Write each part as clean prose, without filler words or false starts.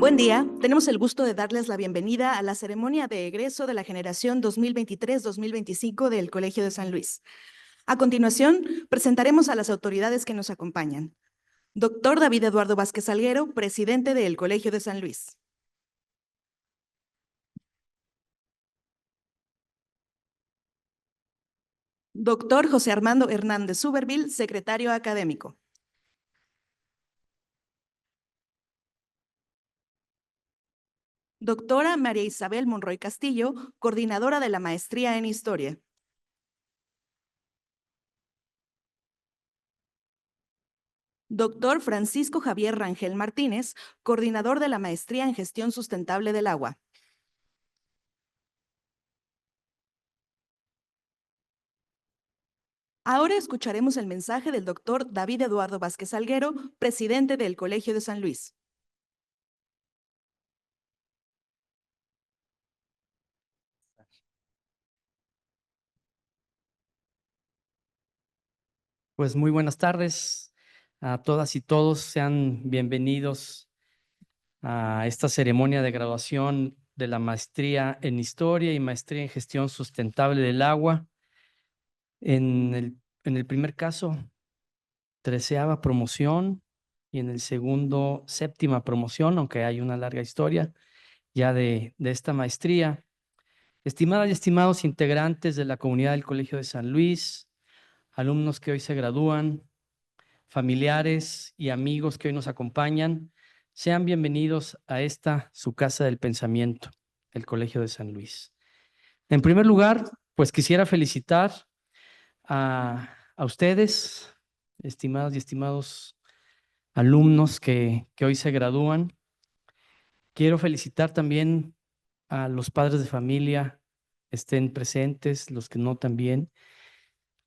Buen día, tenemos el gusto de darles la bienvenida a la ceremonia de egreso de la generación 2023-2025 del Colegio de San Luis. A continuación, presentaremos a las autoridades que nos acompañan. Doctor David Eduardo Vázquez Salguero, presidente del Colegio de San Luis. Doctor José Armando Hernández Suberville, secretario académico. Doctora María Isabel Monroy Castillo, coordinadora de la Maestría en Historia. Doctor Francisco Javier Rangel Martínez, coordinador de la Maestría en Gestión Sustentable del Agua. Ahora escucharemos el mensaje del doctor David Eduardo Vázquez Salguero, presidente del Colegio de San Luis. Pues muy buenas tardes a todas y todos. Sean bienvenidos a esta ceremonia de graduación de la Maestría en Historia y Maestría en Gestión Sustentable del Agua. En el primer caso, 13ª promoción, y en el segundo, 7ª promoción, aunque hay una larga historia ya de esta maestría. Estimadas y estimados integrantes de la comunidad del Colegio de San Luis, alumnos que hoy se gradúan, familiares y amigos que hoy nos acompañan, sean bienvenidos a esta, su casa del pensamiento, el Colegio de San Luis. En primer lugar, pues quisiera felicitar a ustedes, estimadas y estimados alumnos que hoy se gradúan. Quiero felicitar también a los padres de familia, estén presentes, los que no también,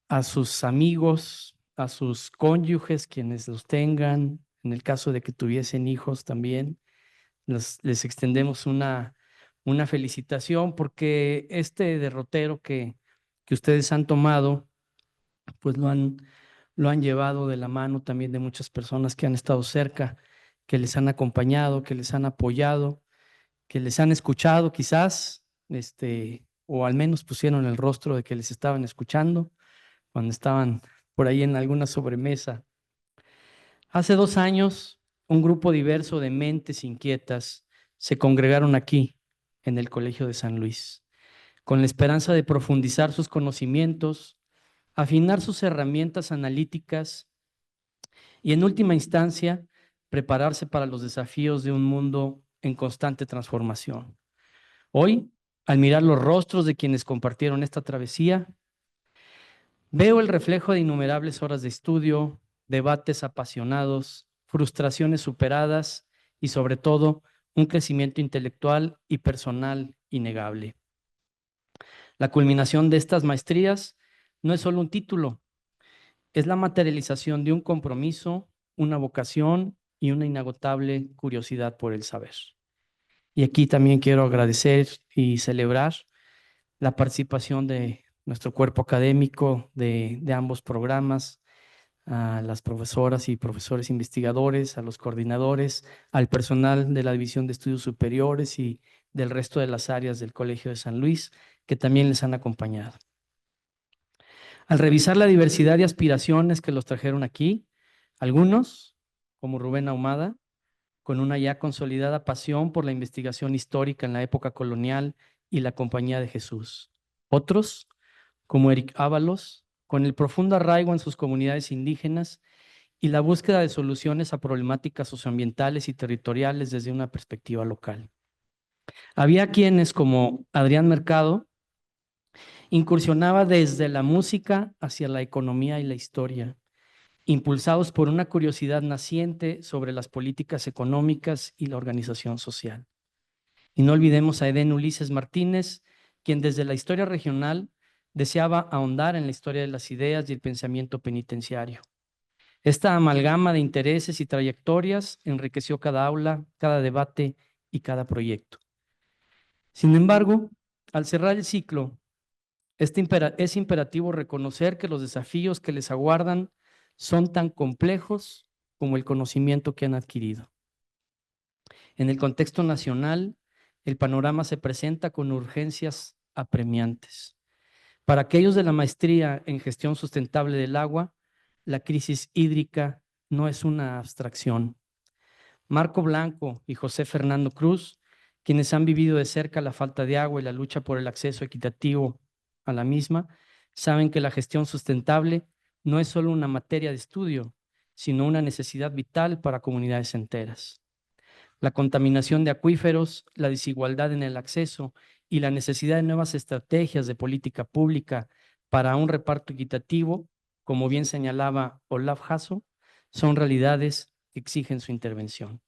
a sus amigos, a sus cónyuges, quienes los tengan, en el caso de que tuviesen hijos también, les extendemos una felicitación, porque este derrotero que ustedes han tomado, pues lo han llevado de la mano también de muchas personas que han estado cerca, que les han acompañado, que les han apoyado, que les han escuchado quizás, o al menos pusieron el rostro de que les estaban escuchando cuando estaban por ahí en alguna sobremesa. Hace 2 años, un grupo diverso de mentes inquietas se congregaron aquí, en el Colegio de San Luis, con la esperanza de profundizar sus conocimientos, afinar sus herramientas analíticas y, en última instancia, prepararse para los desafíos de un mundo en constante transformación. Hoy, al mirar los rostros de quienes compartieron esta travesía, veo el reflejo de innumerables horas de estudio, debates apasionados, frustraciones superadas y, sobre todo, un crecimiento intelectual y personal innegable. La culminación de estas maestrías no es solo un título, es la materialización de un compromiso, una vocación y una inagotable curiosidad por el saber. Y aquí también quiero agradecer y celebrar la participación de nuestro cuerpo académico de ambos programas, a las profesoras y profesores investigadores, a los coordinadores, al personal de la División de Estudios Superiores y del resto de las áreas del Colegio de San Luis, que también les han acompañado. Al revisar la diversidad de aspiraciones que los trajeron aquí, algunos, como Rubén Ahumada, con una ya consolidada pasión por la investigación histórica en la época colonial y la Compañía de Jesús. Otros, como Eric Ábalos, con el profundo arraigo en sus comunidades indígenas y la búsqueda de soluciones a problemáticas socioambientales y territoriales desde una perspectiva local. Había quienes, como Adrián Mercado, incursionaba desde la música hacia la economía y la historia, impulsados por una curiosidad naciente sobre las políticas económicas y la organización social. Y no olvidemos a Edén Ulises Martínez, quien desde la historia regional deseaba ahondar en la historia de las ideas y el pensamiento penitenciario. Esta amalgama de intereses y trayectorias enriqueció cada aula, cada debate y cada proyecto. Sin embargo, al cerrar el ciclo, es imperativo reconocer que los desafíos que les aguardan son tan complejos como el conocimiento que han adquirido. En el contexto nacional, el panorama se presenta con urgencias apremiantes. Para aquellos de la maestría en gestión sustentable del agua, la crisis hídrica no es una abstracción. Marco Blanco y José Fernando Cruz, quienes han vivido de cerca la falta de agua y la lucha por el acceso equitativo a la misma, saben que la gestión sustentable no es solo una materia de estudio, sino una necesidad vital para comunidades enteras. La contaminación de acuíferos, la desigualdad en el acceso y la necesidad de nuevas estrategias de política pública para un reparto equitativo, como bien señalaba Olaf Hasso, son realidades que exigen su intervención.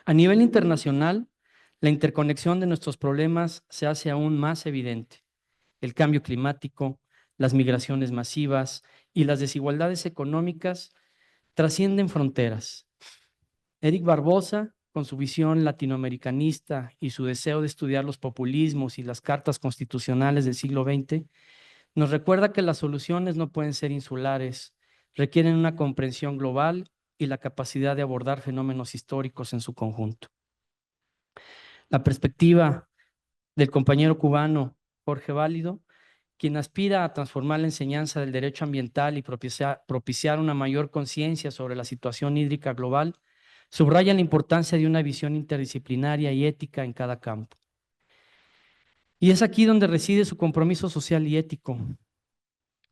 A nivel internacional, la interconexión de nuestros problemas se hace aún más evidente. El cambio climático, las migraciones masivas y las desigualdades económicas trascienden fronteras. Eric Barbosa, con su visión latinoamericanista y su deseo de estudiar los populismos y las cartas constitucionales del siglo XX, nos recuerda que las soluciones no pueden ser insulares, requieren una comprensión global y la capacidad de abordar fenómenos históricos en su conjunto. La perspectiva del compañero cubano Jorge Válido, quien aspira a transformar la enseñanza del derecho ambiental y propiciar una mayor conciencia sobre la situación hídrica global, subraya la importancia de una visión interdisciplinaria y ética en cada campo. Y es aquí donde reside su compromiso social y ético.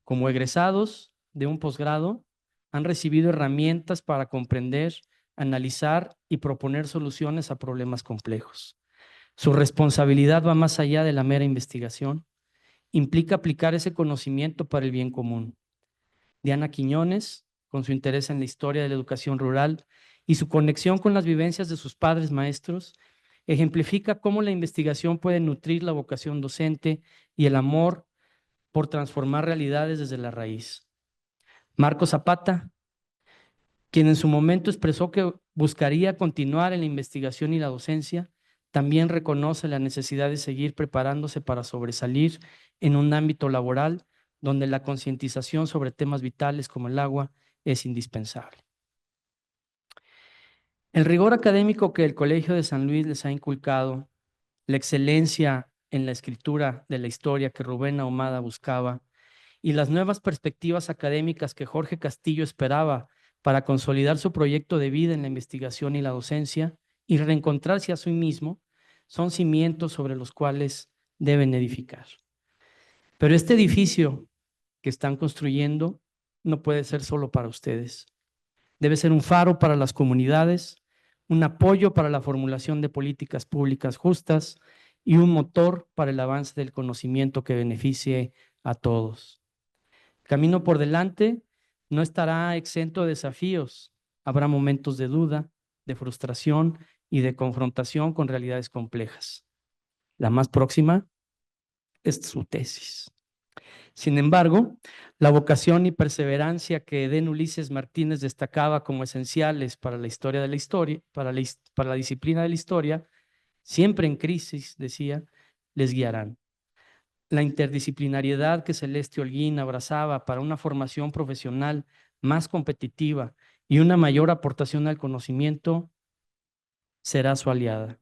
Como egresados de un posgrado, han recibido herramientas para comprender, analizar y proponer soluciones a problemas complejos. Su responsabilidad va más allá de la mera investigación. Implica aplicar ese conocimiento para el bien común. Diana Quiñones, con su interés en la historia de la educación rural y su conexión con las vivencias de sus padres maestros, ejemplifica cómo la investigación puede nutrir la vocación docente y el amor por transformar realidades desde la raíz. Marco Zapata, quien en su momento expresó que buscaría continuar en la investigación y la docencia, también reconoce la necesidad de seguir preparándose para sobresalir en un ámbito laboral donde la concientización sobre temas vitales como el agua es indispensable. El rigor académico que el Colegio de San Luis les ha inculcado, la excelencia en la escritura de la historia que Rubén Ahumada buscaba y las nuevas perspectivas académicas que Jorge Castillo esperaba para consolidar su proyecto de vida en la investigación y la docencia y reencontrarse a sí mismo, son cimientos sobre los cuales deben edificar. Pero este edificio que están construyendo no puede ser solo para ustedes. Debe ser un faro para las comunidades, un apoyo para la formulación de políticas públicas justas y un motor para el avance del conocimiento que beneficie a todos. El camino por delante no estará exento de desafíos. Habrá momentos de duda, de frustración y de confrontación con realidades complejas. La más próxima es su tesis. Sin embargo, la vocación y perseverancia que Edén Ulises Martínez destacaba como esenciales para la historia de la historia, para la disciplina de la historia, siempre en crisis, decía, les guiarán. La interdisciplinariedad que Celeste Holguín abrazaba para una formación profesional más competitiva y una mayor aportación al conocimiento será su aliada.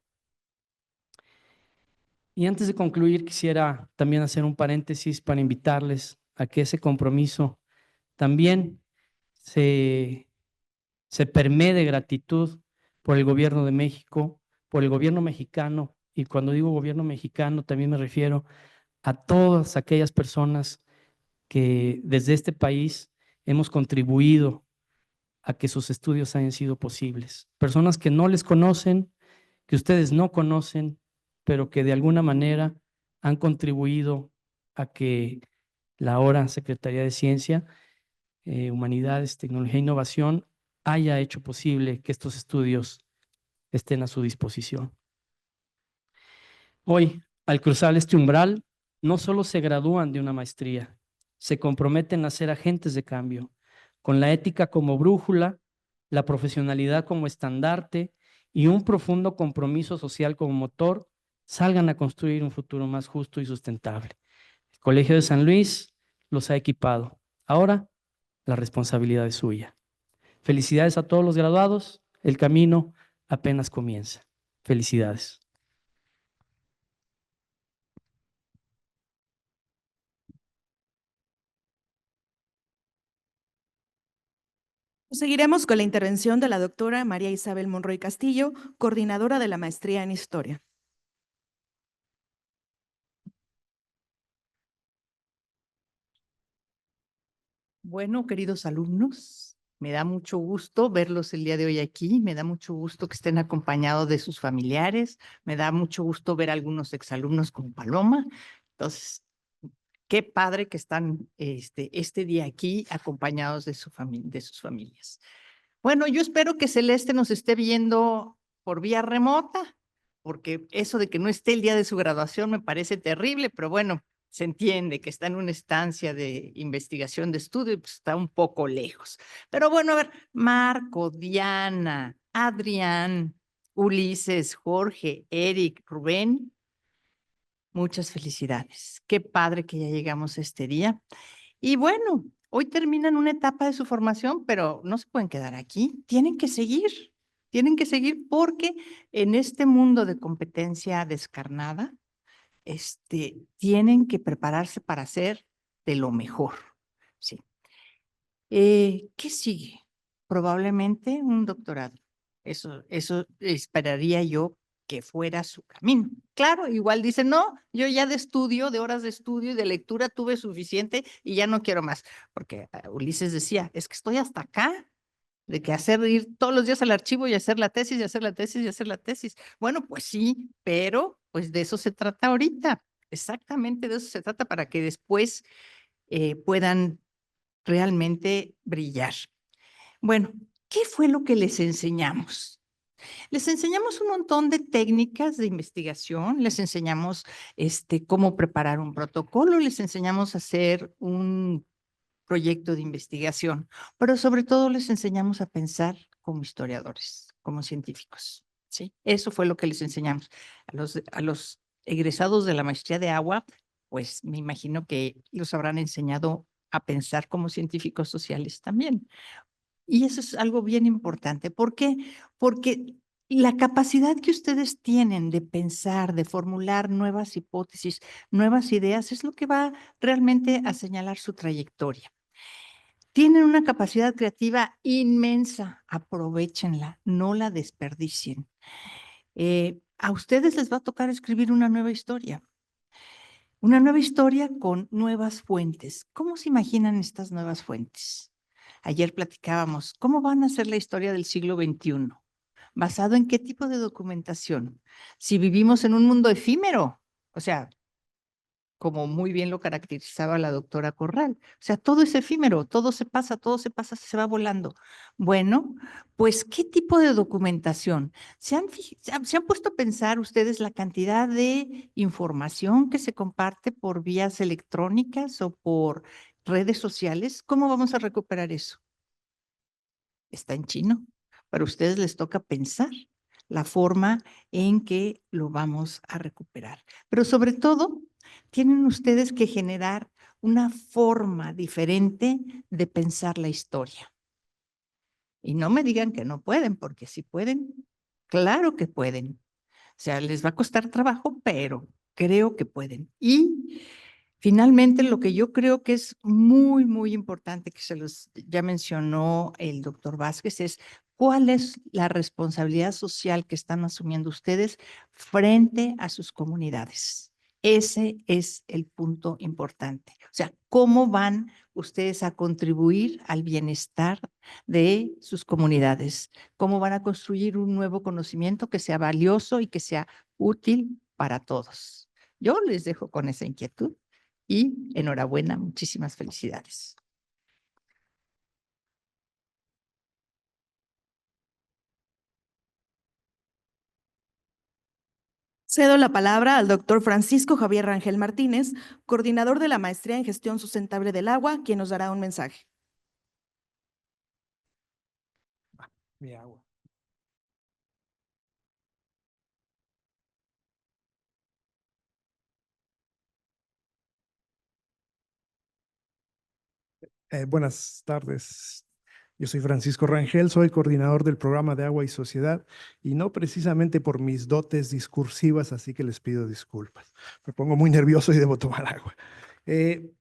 Y antes de concluir, quisiera también hacer un paréntesis para invitarles a que ese compromiso también se permee de gratitud por el gobierno de México, por el gobierno mexicano, y cuando digo gobierno mexicano también me refiero a todas aquellas personas que desde este país hemos contribuido a que sus estudios hayan sido posibles. Personas que no les conocen, que ustedes no conocen, pero que de alguna manera han contribuido a que la ahora Secretaría de Ciencia, Humanidades, Tecnología e Innovación haya hecho posible que estos estudios estén a su disposición. Hoy, al cruzar este umbral, no solo se gradúan de una maestría, se comprometen a ser agentes de cambio, con la ética como brújula, la profesionalidad como estandarte y un profundo compromiso social como motor, salgan a construir un futuro más justo y sustentable. El Colegio de San Luis los ha equipado. Ahora, la responsabilidad es suya. Felicidades a todos los graduados. El camino apenas comienza. Felicidades. Seguiremos con la intervención de la doctora María Isabel Monroy Castillo, coordinadora de la maestría en Historia. Bueno, queridos alumnos, me da mucho gusto verlos el día de hoy aquí, me da mucho gusto que estén acompañados de sus familiares, me da mucho gusto ver a algunos exalumnos como Paloma. Entonces, qué padre que están este día aquí acompañados de de sus familias. Bueno, yo espero que Celeste nos esté viendo por vía remota, porque eso de que no esté el día de su graduación me parece terrible, pero bueno, se entiende que está en una estancia de investigación de estudio y pues está un poco lejos. Pero bueno, a ver, Marco, Diana, Adrián, Ulises, Jorge, Eric, Rubén, muchas felicidades. Qué padre que ya llegamos a este día. Y bueno, hoy terminan una etapa de su formación, pero no se pueden quedar aquí. Tienen que seguir porque en este mundo de competencia descarnada, tienen que prepararse para hacer de lo mejor. Sí. ¿Qué sigue? Probablemente un doctorado. Eso esperaría yo que fuera su camino. Claro, igual dice, no, yo ya de estudio, de horas de estudio y de lectura tuve suficiente y ya no quiero más. Porque Ulises decía, es que estoy hasta acá, de que ir todos los días al archivo y hacer la tesis y hacer la tesis y hacer la tesis. Bueno, pues sí, pero pues de eso se trata ahorita. Exactamente de eso se trata para que después puedan realmente brillar. Bueno, ¿qué fue lo que les enseñamos? Les enseñamos un montón de técnicas de investigación, les enseñamos cómo preparar un protocolo, les enseñamos a hacer un proyecto de investigación, pero sobre todo les enseñamos a pensar como historiadores, como científicos, ¿sí? Eso fue lo que les enseñamos. A los egresados de la maestría de agua, pues me imagino que los habrán enseñado a pensar como científicos sociales también. Y eso es algo bien importante. ¿Por qué? Porque la capacidad que ustedes tienen de pensar, de formular nuevas hipótesis, nuevas ideas, es lo que va realmente a señalar su trayectoria. Tienen una capacidad creativa inmensa, aprovéchenla, no la desperdicien. A ustedes les va a tocar escribir una nueva historia con nuevas fuentes. ¿Cómo se imaginan estas nuevas fuentes? Ayer platicábamos, ¿cómo van a ser la historia del siglo XXI? ¿Basado en qué tipo de documentación? Si vivimos en un mundo efímero, o sea, como muy bien lo caracterizaba la doctora Corral. O sea, todo es efímero, todo se pasa, se va volando. Bueno, pues, ¿qué tipo de documentación? ¿Se han puesto a pensar ustedes la cantidad de información que se comparte por vías electrónicas o por redes sociales? ¿Cómo vamos a recuperar eso? Está en chino. Para ustedes les toca pensar la forma en que lo vamos a recuperar. Pero sobre todo, tienen ustedes que generar una forma diferente de pensar la historia. Y no me digan que no pueden, porque si pueden, claro que pueden. O sea, les va a costar trabajo, pero creo que pueden. Y finalmente, lo que yo creo que es muy, muy importante, que ya mencionó el doctor Vázquez, es cuál es la responsabilidad social que están asumiendo ustedes frente a sus comunidades. Ese es el punto importante. O sea, ¿cómo van ustedes a contribuir al bienestar de sus comunidades? ¿Cómo van a construir un nuevo conocimiento que sea valioso y que sea útil para todos? Yo les dejo con esa inquietud y enhorabuena, muchísimas felicidades. Cedo la palabra al doctor Francisco Javier Rangel Martínez, coordinador de la maestría en gestión sustentable del agua, quien nos dará un mensaje. Mi agua. Buenas tardes. Yo soy Francisco Rangel, soy coordinador del programa de Agua y Sociedad y no precisamente por mis dotes discursivas, así que les pido disculpas. Me pongo muy nervioso y debo tomar agua. En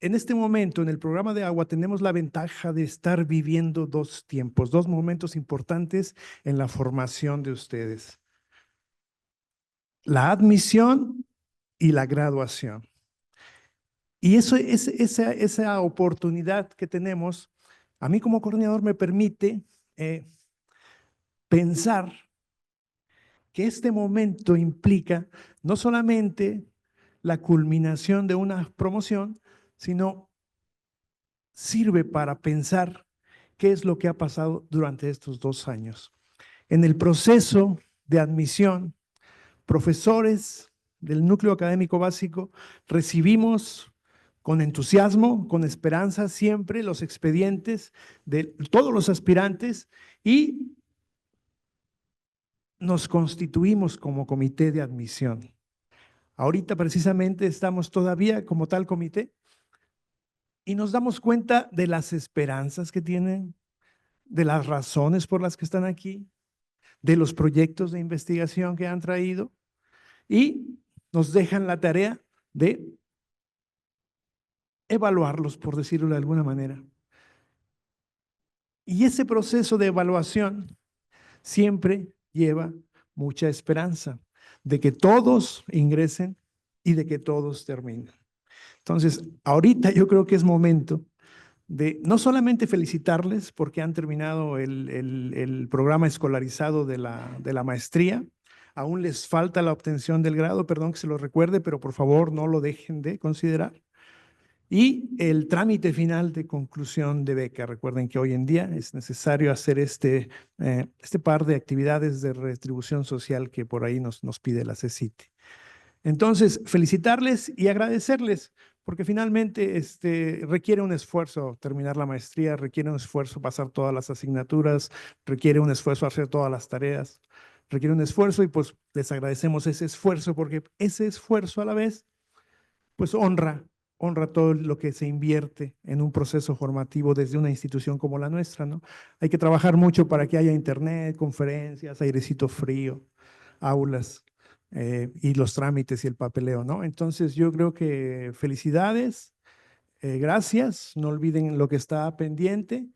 este momento, en el programa de agua, tenemos la ventaja de estar viviendo dos tiempos, dos momentos importantes en la formación de ustedes. La admisión y la graduación. Y esa oportunidad que tenemos, a mí como coordinador me permite pensar que este momento implica no solamente la culminación de una promoción, sino sirve para pensar qué es lo que ha pasado durante estos 2 años. En el proceso de admisión, profesores del núcleo académico básico recibimos con entusiasmo, con esperanza siempre los expedientes de todos los aspirantes y nos constituimos como comité de admisión. Ahorita precisamente estamos todavía como tal comité y nos damos cuenta de las esperanzas que tienen, de las razones por las que están aquí, de los proyectos de investigación que han traído y nos dejan la tarea de evaluarlos, por decirlo de alguna manera. Y ese proceso de evaluación siempre lleva mucha esperanza de que todos ingresen y de que todos terminen. Entonces, ahorita yo creo que es momento de no solamente felicitarles porque han terminado el programa escolarizado de la maestría, aún les falta la obtención del grado, perdón que se lo recuerde, pero por favor no lo dejen de considerar. Y el trámite final de conclusión de beca. Recuerden que hoy en día es necesario hacer este par de actividades de retribución social que por ahí nos pide la CECITE. Entonces, felicitarles y agradecerles, porque finalmente requiere un esfuerzo terminar la maestría, requiere un esfuerzo pasar todas las asignaturas, requiere un esfuerzo hacer todas las tareas, requiere un esfuerzo y pues les agradecemos ese esfuerzo, porque ese esfuerzo a la vez pues honra todo lo que se invierte en un proceso formativo desde una institución como la nuestra, ¿no? Hay que trabajar mucho para que haya internet, conferencias, airecito frío, aulas y los trámites y el papeleo, ¿no? Entonces yo creo que felicidades, gracias, no olviden lo que está pendiente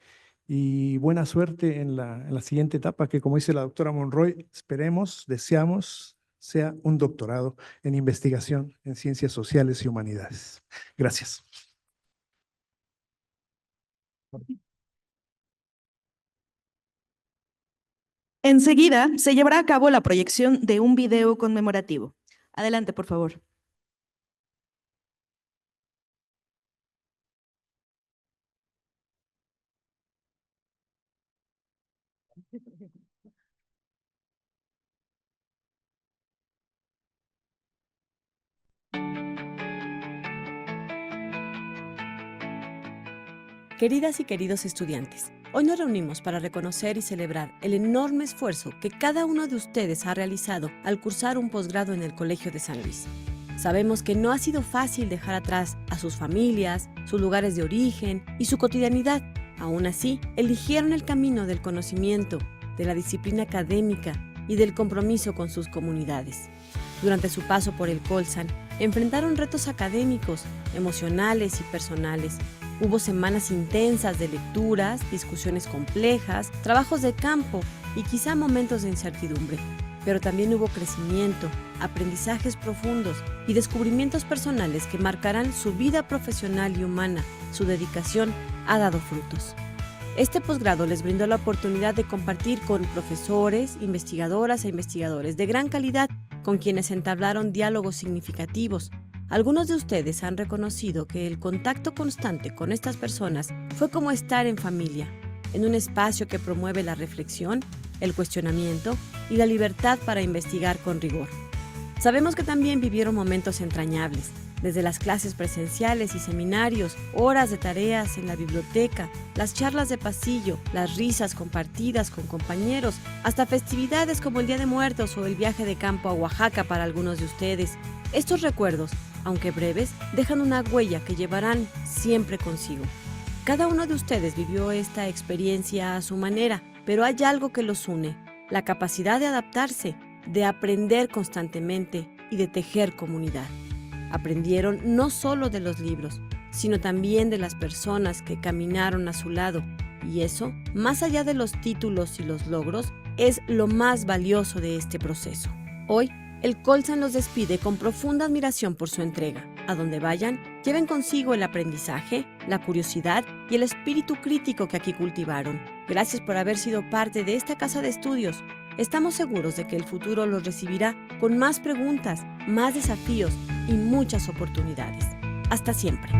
y buena suerte en la siguiente etapa que, como dice la doctora Monroy, esperemos, deseamos sea un doctorado en investigación en ciencias sociales y humanidades. Gracias. Enseguida se llevará a cabo la proyección de un video conmemorativo. Adelante, por favor. Queridas y queridos estudiantes, hoy nos reunimos para reconocer y celebrar el enorme esfuerzo que cada uno de ustedes ha realizado al cursar un posgrado en el Colegio de San Luis. Sabemos que no ha sido fácil dejar atrás a sus familias, sus lugares de origen y su cotidianidad. Aún así, eligieron el camino del conocimiento, de la disciplina académica y del compromiso con sus comunidades. Durante su paso por el Colsan, enfrentaron retos académicos, emocionales y personales. Hubo semanas intensas de lecturas, discusiones complejas, trabajos de campo y quizá momentos de incertidumbre. Pero también hubo crecimiento, aprendizajes profundos y descubrimientos personales que marcarán su vida profesional y humana. Su dedicación ha dado frutos. Este posgrado les brindó la oportunidad de compartir con profesores, investigadoras e investigadores de gran calidad, con quienes entablaron diálogos significativos. Algunos de ustedes han reconocido que el contacto constante con estas personas fue como estar en familia, en un espacio que promueve la reflexión, el cuestionamiento y la libertad para investigar con rigor. Sabemos que también vivieron momentos entrañables, desde las clases presenciales y seminarios, horas de tareas en la biblioteca, las charlas de pasillo, las risas compartidas con compañeros, hasta festividades como el Día de Muertos o el viaje de campo a Oaxaca para algunos de ustedes. Estos recuerdos, aunque breves, dejan una huella que llevarán siempre consigo. Cada uno de ustedes vivió esta experiencia a su manera, pero hay algo que los une: la capacidad de adaptarse, de aprender constantemente y de tejer comunidad. Aprendieron no solo de los libros, sino también de las personas que caminaron a su lado. Y eso, más allá de los títulos y los logros, es lo más valioso de este proceso. Hoy, el Colsan los despide con profunda admiración por su entrega. A donde vayan, lleven consigo el aprendizaje, la curiosidad y el espíritu crítico que aquí cultivaron. Gracias por haber sido parte de esta casa de estudios. Estamos seguros de que el futuro los recibirá con más preguntas, más desafíos y muchas oportunidades. Hasta siempre.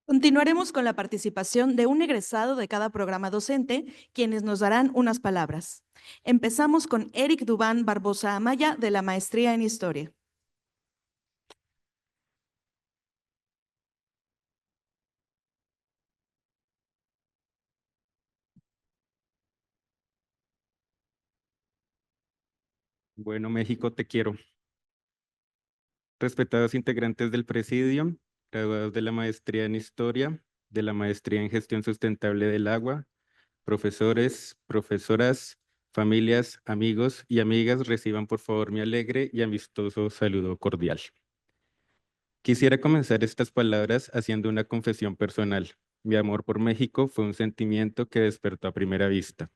Continuaremos con la participación de un egresado de cada programa docente, quienes nos darán unas palabras. Empezamos con Eric Dubán Barbosa Amaya, de la Maestría en Historia. Bueno, México, te quiero. Respetados integrantes del Presidium, graduados de la Maestría en Historia, de la Maestría en Gestión Sustentable del Agua Profesores, profesoras, familias, amigos y amigas, reciban por favor mi alegre y amistoso saludo cordial. Quisiera comenzar estas palabras haciendo una confesión personal. Mi amor por México fue un sentimiento que despertó a primera vista.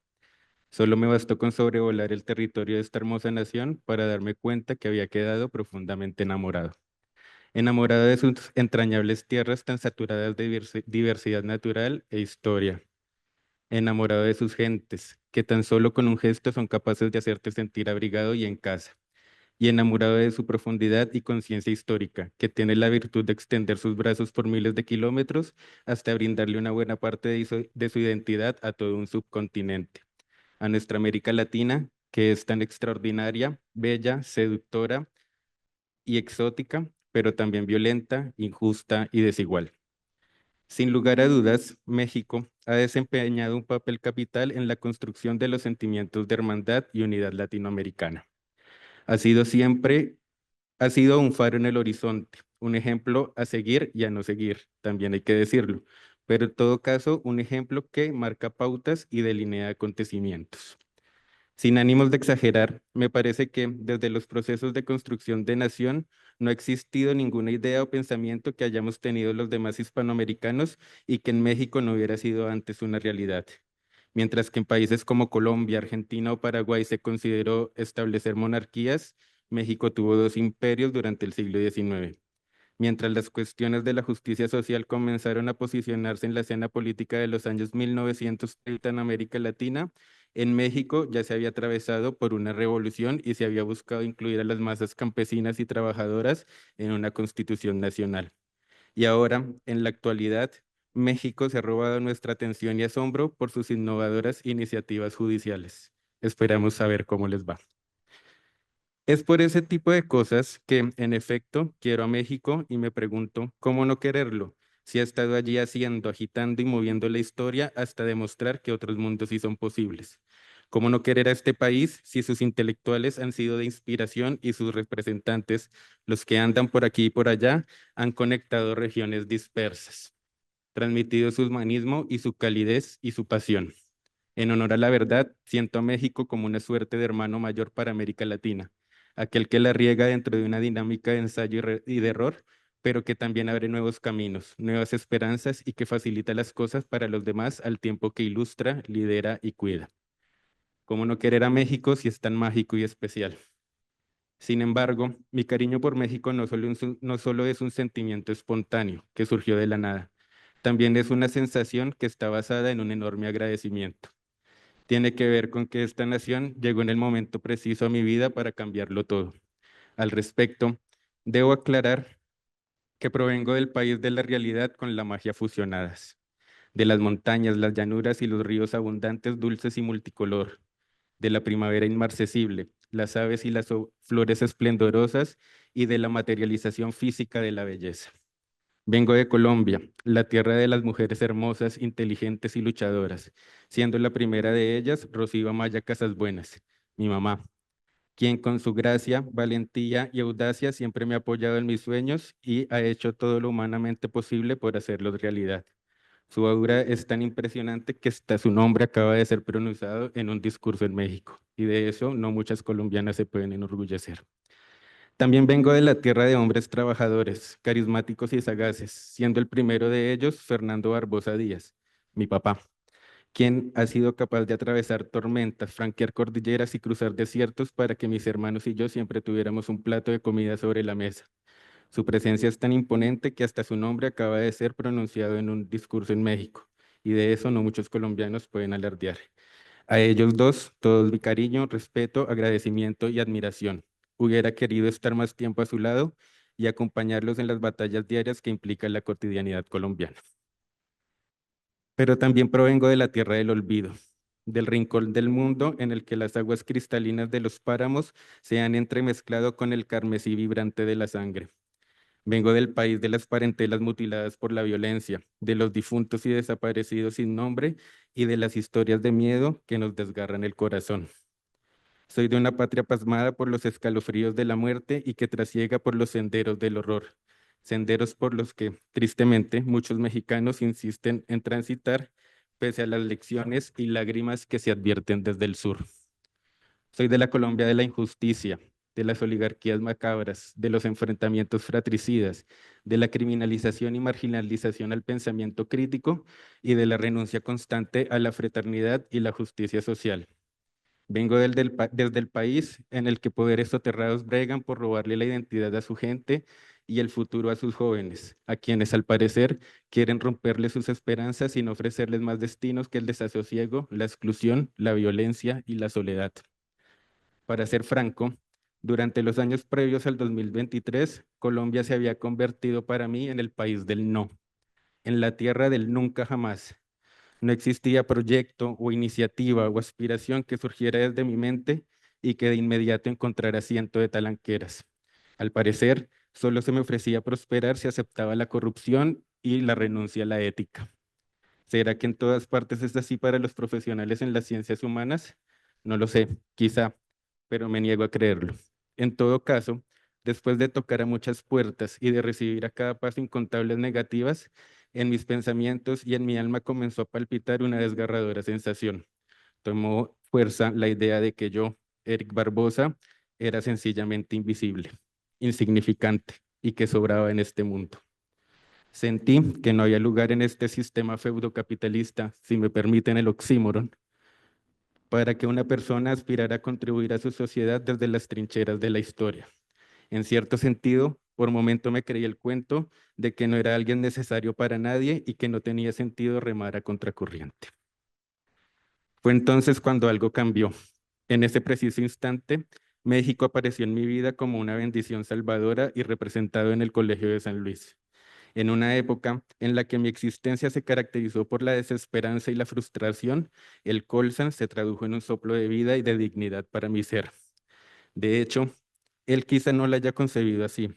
Solo me bastó con sobrevolar el territorio de esta hermosa nación para darme cuenta que había quedado profundamente enamorado. Enamorado de sus entrañables tierras tan saturadas de diversidad natural e historia. Enamorado de sus gentes, que tan solo con un gesto son capaces de hacerte sentir abrigado y en casa. Y enamorado de su profundidad y conciencia histórica, que tiene la virtud de extender sus brazos por miles de kilómetros hasta brindarle una buena parte de su identidad a todo un subcontinente. A nuestra América Latina, que es tan extraordinaria, bella, seductora y exótica, pero también violenta, injusta y desigual. Sin lugar a dudas, México ha desempeñado un papel capital en la construcción de los sentimientos de hermandad y unidad latinoamericana. Ha sido un faro en el horizonte, un ejemplo a seguir y a no seguir, también hay que decirlo, pero en todo caso un ejemplo que marca pautas y delinea acontecimientos. Sin ánimos de exagerar, me parece que desde los procesos de construcción de nación no ha existido ninguna idea o pensamiento que hayamos tenido los demás hispanoamericanos y que en México no hubiera sido antes una realidad. Mientras que en países como Colombia, Argentina o Paraguay se consideró establecer monarquías, México tuvo dos imperios durante el siglo XIX. Mientras las cuestiones de la justicia social comenzaron a posicionarse en la escena política de los años 1930 en América Latina, en México ya se había atravesado por una revolución y se había buscado incluir a las masas campesinas y trabajadoras en una constitución nacional. Y ahora, en la actualidad, México se ha robado nuestra atención y asombro por sus innovadoras iniciativas judiciales. Esperamos saber cómo les va. Es por ese tipo de cosas que, en efecto, quiero a México y me pregunto, ¿cómo no quererlo? Si ha estado allí haciendo, agitando y moviendo la historia hasta demostrar que otros mundos sí son posibles. ¿Cómo no querer a este país si sus intelectuales han sido de inspiración y sus representantes, los que andan por aquí y por allá, han conectado regiones dispersas, transmitido su humanismo y su calidez y su pasión? En honor a la verdad, siento a México como una suerte de hermano mayor para América Latina, aquel que la riega dentro de una dinámica de ensayo y de error, pero que también abre nuevos caminos, nuevas esperanzas y que facilita las cosas para los demás al tiempo que ilustra, lidera y cuida. ¿Cómo no querer a México si es tan mágico y especial? Sin embargo, mi cariño por México no solo es un sentimiento espontáneo que surgió de la nada, también es una sensación que está basada en un enorme agradecimiento. Tiene que ver con que esta nación llegó en el momento preciso a mi vida para cambiarlo todo. Al respecto, debo aclarar que provengo del país de la realidad con la magia fusionadas, de las montañas, las llanuras y los ríos abundantes, dulces y multicolor, de la primavera inmarcesible, las aves y las flores esplendorosas y de la materialización física de la belleza. Vengo de Colombia, la tierra de las mujeres hermosas, inteligentes y luchadoras, siendo la primera de ellas Rocío Amaya Casasbuenas, mi mamá, quien con su gracia, valentía y audacia siempre me ha apoyado en mis sueños y ha hecho todo lo humanamente posible por hacerlos realidad. Su aura es tan impresionante que hasta su nombre acaba de ser pronunciado en un discurso en México, y de eso no muchas colombianas se pueden enorgullecer. También vengo de la tierra de hombres trabajadores, carismáticos y sagaces, siendo el primero de ellos Fernando Barbosa Díaz, mi papá, quien ha sido capaz de atravesar tormentas, franquear cordilleras y cruzar desiertos para que mis hermanos y yo siempre tuviéramos un plato de comida sobre la mesa. Su presencia es tan imponente que hasta su nombre acaba de ser pronunciado en un discurso en México, y de eso no muchos colombianos pueden alardear. A ellos dos, todo mi cariño, respeto, agradecimiento y admiración. Hubiera querido estar más tiempo a su lado y acompañarlos en las batallas diarias que implica la cotidianidad colombiana. Pero también provengo de la tierra del olvido, del rincón del mundo en el que las aguas cristalinas de los páramos se han entremezclado con el carmesí vibrante de la sangre. Vengo del país de las parentelas mutiladas por la violencia, de los difuntos y desaparecidos sin nombre y de las historias de miedo que nos desgarran el corazón. Soy de una patria pasmada por los escalofríos de la muerte y que trasiega por los senderos del horror, senderos por los que, tristemente, muchos mexicanos insisten en transitar, pese a las lecciones y lágrimas que se advierten desde el sur. Soy de la Colombia de la injusticia, de las oligarquías macabras, de los enfrentamientos fratricidas, de la criminalización y marginalización al pensamiento crítico y de la renuncia constante a la fraternidad y la justicia social. Vengo desde el país en el que poderes soterrados bregan por robarle la identidad a su gente y el futuro a sus jóvenes, a quienes al parecer quieren romperle sus esperanzas sin ofrecerles más destinos que el desasosiego, la exclusión, la violencia y la soledad. Para ser franco, durante los años previos al 2023, Colombia se había convertido para mí en el país del no, en la tierra del nunca jamás. No existía proyecto o iniciativa o aspiración que surgiera desde mi mente y que de inmediato encontrara asiento de talanqueras. Al parecer, solo se me ofrecía prosperar si aceptaba la corrupción y la renuncia a la ética. ¿Será que en todas partes es así para los profesionales en las ciencias humanas? No lo sé, quizá, pero me niego a creerlo. En todo caso, después de tocar a muchas puertas y de recibir a cada paso incontables negativas, en mis pensamientos y en mi alma comenzó a palpitar una desgarradora sensación. Tomó fuerza la idea de que yo, Eric Barbosa, era sencillamente invisible, insignificante y que sobraba en este mundo. Sentí que no había lugar en este sistema feudocapitalista, si me permiten el oxímoron, para que una persona aspirara a contribuir a su sociedad desde las trincheras de la historia. En cierto sentido, por momento me creí el cuento de que no era alguien necesario para nadie y que no tenía sentido remar a contracorriente. Fue entonces cuando algo cambió. En ese preciso instante, México apareció en mi vida como una bendición salvadora y representado en el Colegio de San Luis. En una época en la que mi existencia se caracterizó por la desesperanza y la frustración, el Colsan se tradujo en un soplo de vida y de dignidad para mi ser. De hecho, él quizá no la haya concebido así,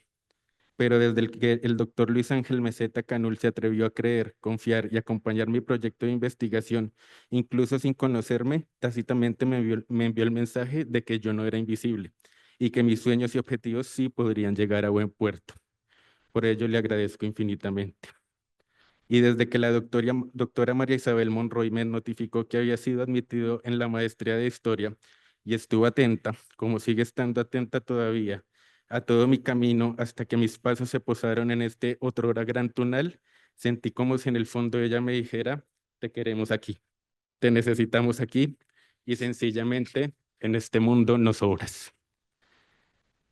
pero desde que el doctor Luis Ángel Meseta Canul se atrevió a creer, confiar y acompañar mi proyecto de investigación, incluso sin conocerme, tácitamente me envió el mensaje de que yo no era invisible y que mis sueños y objetivos sí podrían llegar a buen puerto. Por ello le agradezco infinitamente. Y desde que la doctora María Isabel Monroy me notificó que había sido admitido en la maestría de Historia y estuvo atenta, como sigue estando atenta todavía, a todo mi camino hasta que mis pasos se posaron en este otrora gran túnel, sentí como si en el fondo ella me dijera, te queremos aquí, te necesitamos aquí y sencillamente en este mundo no sobras.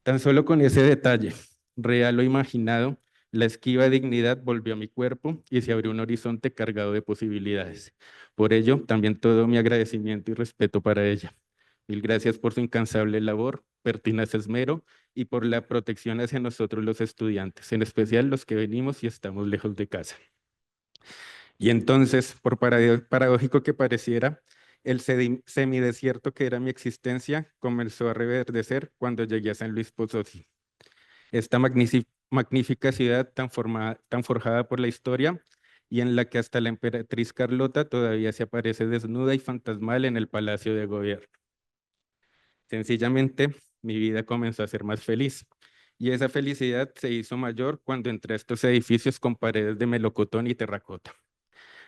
Tan solo con ese detalle, real o imaginado, la esquiva dignidad volvió a mi cuerpo y se abrió un horizonte cargado de posibilidades. Por ello, también todo mi agradecimiento y respeto para ella. Mil gracias por su incansable labor, pertinaz esmero y por la protección hacia nosotros los estudiantes, en especial los que venimos y estamos lejos de casa. Y entonces, por paradójico que pareciera, el semidesierto que era mi existencia comenzó a reverdecer cuando llegué a San Luis Potosí. Esta magnífica ciudad tan forjada por la historia y en la que hasta la emperatriz Carlota todavía se aparece desnuda y fantasmal en el Palacio de Gobierno. Sencillamente, mi vida comenzó a ser más feliz. Y esa felicidad se hizo mayor cuando entré a estos edificios con paredes de melocotón y terracota.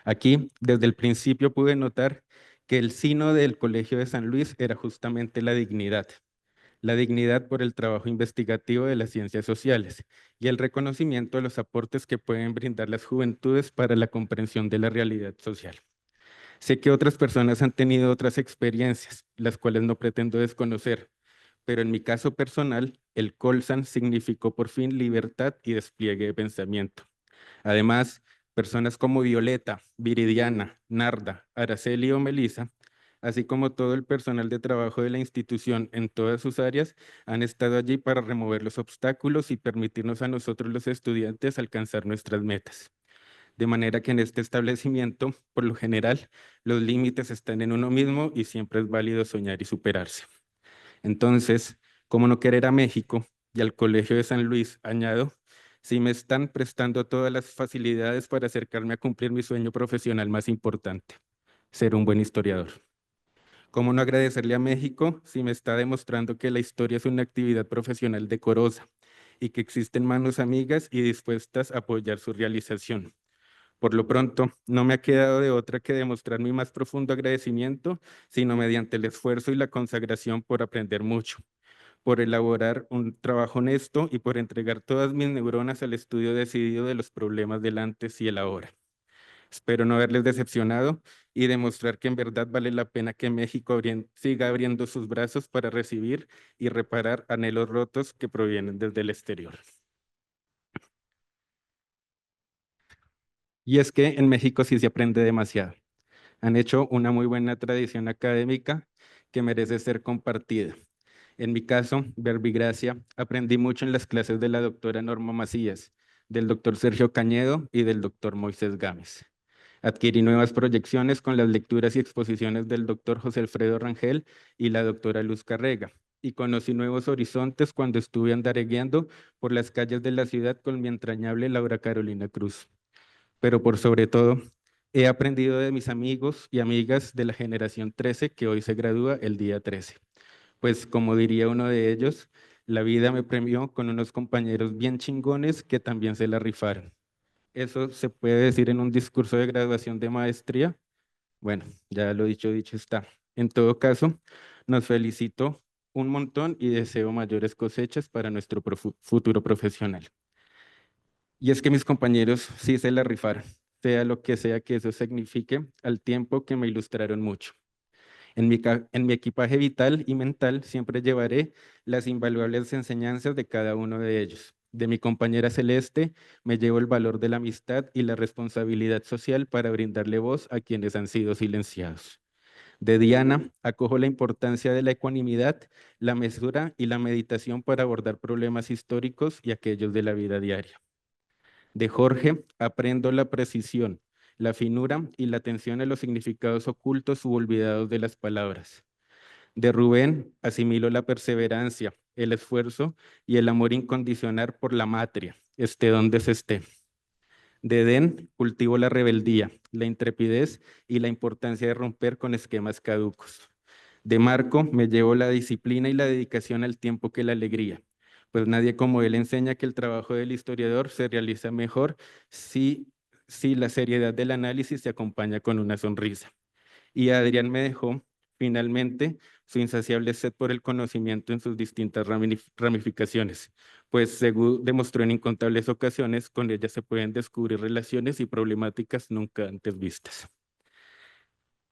Aquí, desde el principio, pude notar que el sino del Colegio de San Luis era justamente la dignidad por el trabajo investigativo de las ciencias sociales y el reconocimiento de los aportes que pueden brindar las juventudes para la comprensión de la realidad social. Sé que otras personas han tenido otras experiencias, las cuales no pretendo desconocer, pero en mi caso personal, el Colsan significó por fin libertad y despliegue de pensamiento. Además, personas como Violeta, Viridiana, Narda, Araceli o Melissa, así como todo el personal de trabajo de la institución en todas sus áreas, han estado allí para remover los obstáculos y permitirnos a nosotros los estudiantes alcanzar nuestras metas. De manera que en este establecimiento, por lo general, los límites están en uno mismo y siempre es válido soñar y superarse. Entonces, ¿cómo no querer a México y al Colegio de San Luis? Añado, si me están prestando todas las facilidades para acercarme a cumplir mi sueño profesional más importante, ser un buen historiador. ¿Cómo no agradecerle a México si me está demostrando que la historia es una actividad profesional decorosa y que existen manos amigas y dispuestas a apoyar su realización? Por lo pronto, no me ha quedado de otra que demostrar mi más profundo agradecimiento, sino mediante el esfuerzo y la consagración por aprender mucho, por elaborar un trabajo honesto y por entregar todas mis neuronas al estudio decidido de los problemas del antes y el ahora. Espero no haberles decepcionado y demostrar que en verdad vale la pena que México siga abriendo sus brazos para recibir y reparar anhelos rotos que provienen desde el exterior. Y es que en México sí se aprende demasiado. Han hecho una muy buena tradición académica que merece ser compartida. En mi caso, verbigracia, aprendí mucho en las clases de la doctora Norma Macías, del doctor Sergio Cañedo y del doctor Moisés Gámez. Adquirí nuevas proyecciones con las lecturas y exposiciones del doctor José Alfredo Rangel y la doctora Luz Carrega, y conocí nuevos horizontes cuando estuve andaregueando por las calles de la ciudad con mi entrañable Laura Carolina Cruz. Pero por sobre todo, he aprendido de mis amigos y amigas de la generación 13 que hoy se gradúa el día 13. Pues como diría uno de ellos, la vida me premió con unos compañeros bien chingones que también se la rifaron. ¿Eso se puede decir en un discurso de graduación de maestría? Bueno, ya lo dicho está. En todo caso, nos felicito un montón y deseo mayores cosechas para nuestro futuro profesional. Y es que mis compañeros sí se la rifaron, sea lo que sea que eso signifique, al tiempo que me ilustraron mucho. En mi equipaje vital y mental siempre llevaré las invaluables enseñanzas de cada uno de ellos. De mi compañera Celeste me llevo el valor de la amistad y la responsabilidad social para brindarle voz a quienes han sido silenciados. De Diana acojo la importancia de la ecuanimidad, la mesura y la meditación para abordar problemas históricos y aquellos de la vida diaria. De Jorge aprendo la precisión, la finura y la atención a los significados ocultos u olvidados de las palabras. De Rubén asimilo la perseverancia, el esfuerzo y el amor incondicional por la matria, esté donde se esté. De Edén cultivo la rebeldía, la intrepidez y la importancia de romper con esquemas caducos. De Marco me llevo la disciplina y la dedicación al tiempo que la alegría, pues nadie como él enseña que el trabajo del historiador se realiza mejor si la seriedad del análisis se acompaña con una sonrisa. Y Adrián me dejó, finalmente, su insaciable sed por el conocimiento en sus distintas ramificaciones, pues según demostró en incontables ocasiones, con ella se pueden descubrir relaciones y problemáticas nunca antes vistas.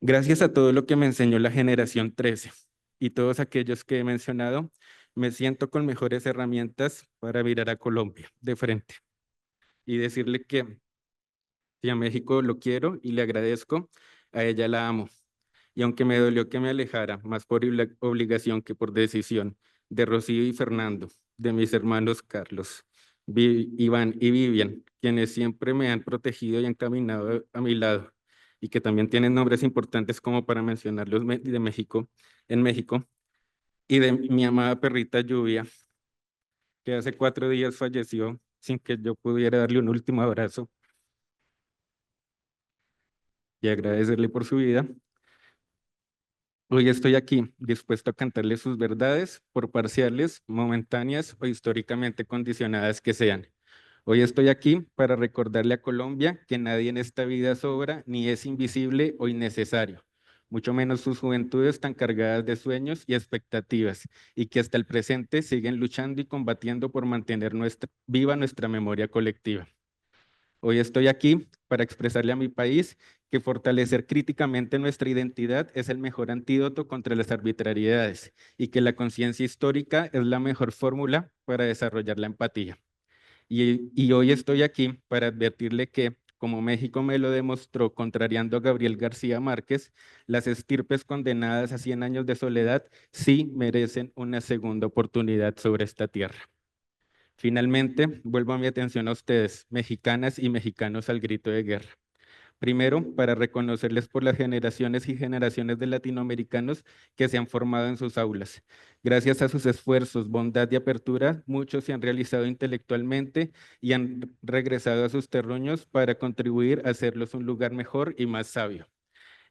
Gracias a todo lo que me enseñó la generación 13 y todos aquellos que he mencionado, me siento con mejores herramientas para virar a Colombia de frente y decirle que si a México lo quiero y le agradezco, a ella la amo. Y aunque me dolió que me alejara, más por obligación que por decisión, de Rocío y Fernando, de mis hermanos Carlos, Iván y Vivian, quienes siempre me han protegido y encaminado a mi lado, y que también tienen nombres importantes como para mencionarlos de México, en México, y de mi amada perrita Lluvia, que hace 4 días falleció sin que yo pudiera darle un último abrazo y agradecerle por su vida. Hoy estoy aquí, dispuesto a cantarle sus verdades, por parciales, momentáneas o históricamente condicionadas que sean. Hoy estoy aquí para recordarle a Colombia que nadie en esta vida sobra ni es invisible o innecesario, mucho menos sus juventudes tan cargadas de sueños y expectativas, y que hasta el presente siguen luchando y combatiendo por mantener viva nuestra memoria colectiva. Hoy estoy aquí para expresarle a mi país que fortalecer críticamente nuestra identidad es el mejor antídoto contra las arbitrariedades y que la conciencia histórica es la mejor fórmula para desarrollar la empatía. Y hoy estoy aquí para advertirle que, como México me lo demostró contrariando a Gabriel García Márquez, las estirpes condenadas a 100 años de soledad sí merecen una segunda oportunidad sobre esta tierra. Finalmente, vuelvo mi atención a ustedes, mexicanas y mexicanos al grito de guerra. Primero, para reconocerles por las generaciones y generaciones de latinoamericanos que se han formado en sus aulas. Gracias a sus esfuerzos, bondad y apertura, muchos se han realizado intelectualmente y han regresado a sus terruños para contribuir a hacerlos un lugar mejor y más sabio.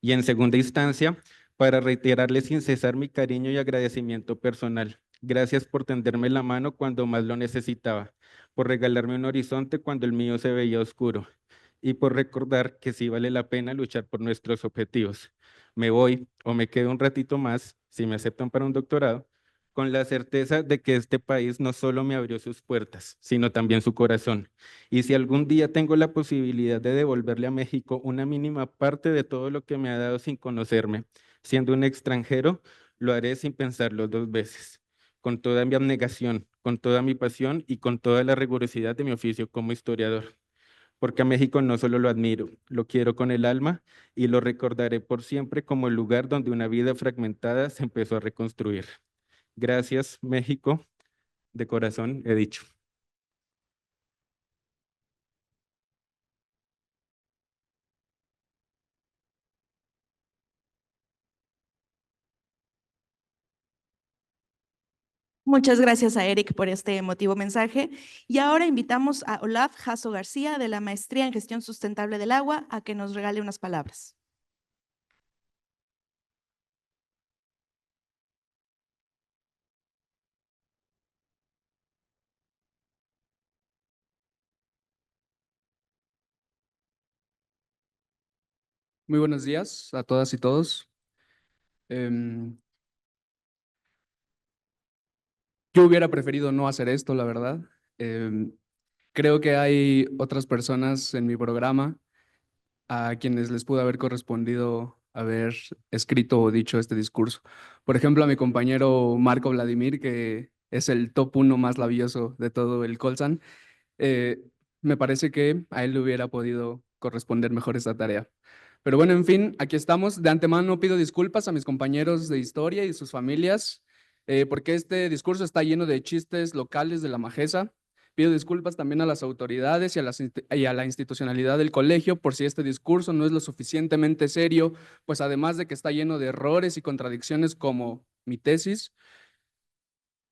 Y en segunda instancia, para reiterarles sin cesar mi cariño y agradecimiento personal. Gracias por tenderme la mano cuando más lo necesitaba, por regalarme un horizonte cuando el mío se veía oscuro, y por recordar que sí vale la pena luchar por nuestros objetivos. Me voy o me quedo un ratito más, si me aceptan para un doctorado, con la certeza de que este país no solo me abrió sus puertas, sino también su corazón. Y si algún día tengo la posibilidad de devolverle a México una mínima parte de todo lo que me ha dado sin conocerme, siendo un extranjero, lo haré sin pensarlo dos veces, con toda mi abnegación, con toda mi pasión y con toda la rigurosidad de mi oficio como historiador. Porque a México no solo lo admiro, lo quiero con el alma y lo recordaré por siempre como el lugar donde una vida fragmentada se empezó a reconstruir. Gracias, México, de corazón he dicho. Muchas gracias a Eric por este emotivo mensaje. Y ahora invitamos a Olaf Jasso García de la Maestría en Gestión Sustentable del Agua a que nos regale unas palabras. Muy buenos días a todas y todos. Em, yo hubiera preferido no hacer esto, la verdad. Em, creo que hay otras personas en mi programa a quienes les pudo haber correspondido haber escrito o dicho este discurso. Por ejemplo, a mi compañero Marco Vladimir, que es el top 1 más labioso de todo el Colsan. eh, Me parece que a él le hubiera podido corresponder mejor esta tarea. Pero bueno, en fin, aquí estamos. De antemano pido disculpas a mis compañeros de historia y sus familias, porque este discurso está lleno de chistes locales de la majeza. Pido disculpas también a las autoridades y a la institucionalidad del colegio por si este discurso no es lo suficientemente serio, pues además de que está lleno de errores y contradicciones como mi tesis,